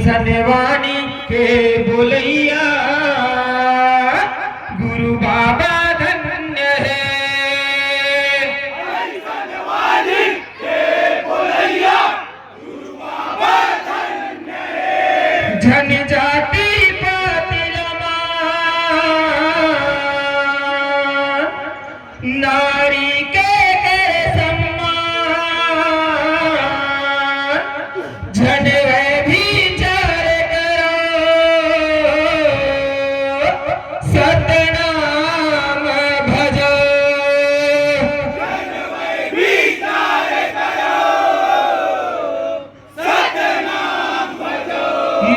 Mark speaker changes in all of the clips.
Speaker 1: ऐसन वाणी के बोलैया गुरु बाबा धन्य है।
Speaker 2: ऐसन वाणी के बोलैया गुरु बाबा धन्य है।
Speaker 1: जन जाति पाति रमा नारी के जन वह विचार करो सतनाम भजो।
Speaker 2: जन वह विचार करो सतनाम भजो।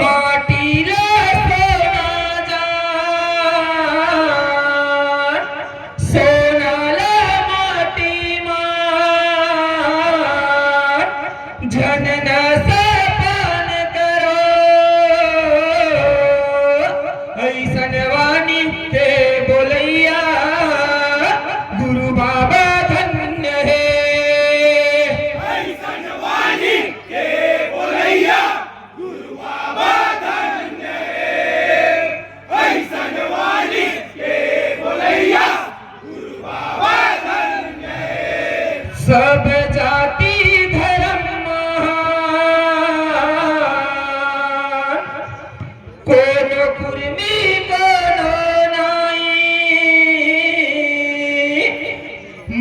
Speaker 1: माटी लो सोना जान सोना लो माटी मान जन न ऐसन वाणी के बोलैया गुरु बाबा धन्य है।
Speaker 2: ऐसन वाणी के बोलैया गुरु बाबा धन्य है। ऐसन वाणी के बोलैया गुरु बाबा धन्य है।
Speaker 1: सब जाति धर्म कोनो कुर्मी कोनो नाई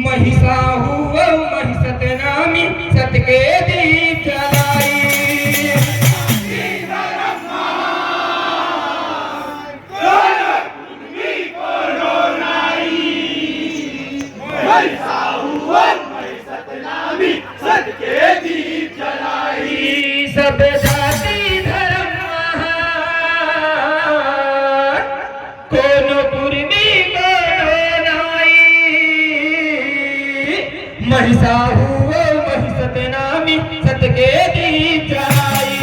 Speaker 1: महिषा हुआ महिषत नामी सत के दीप जलाई। सब जाति धर्म कोनो कुर्मी कोनो नाई महिषा हुआ महिषत नामी सत के दीप जलाई।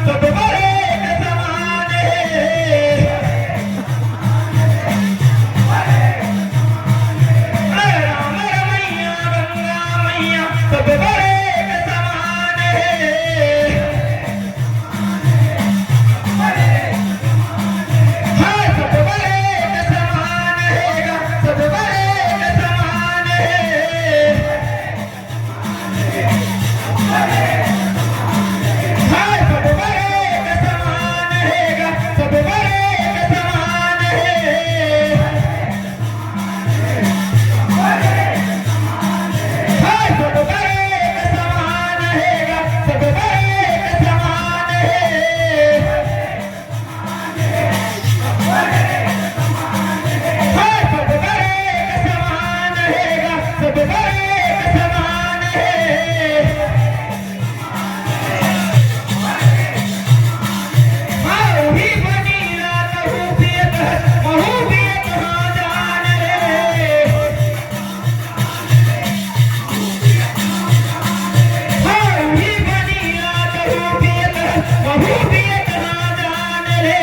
Speaker 1: सब बड़े एक समान है। राम रमैया गंगा मैया सब बड़े एक समान है। हाँ सब बड़े एक समान है, सब बड़े एक समान है। हाँ सब बड़े एक समान है, सब बड़े एक समान है। हाँ सब बड़े एक समान है, सब बड़े एक समान है। हाँ सब बड़े एक समान है, सब बड़े एक समान है। हाँ वही बनी रात महूबियत है, महूबियत हाँ जान रे। हाँ वही बनी रात महूबियत है, महूबियत हाँ जान रे।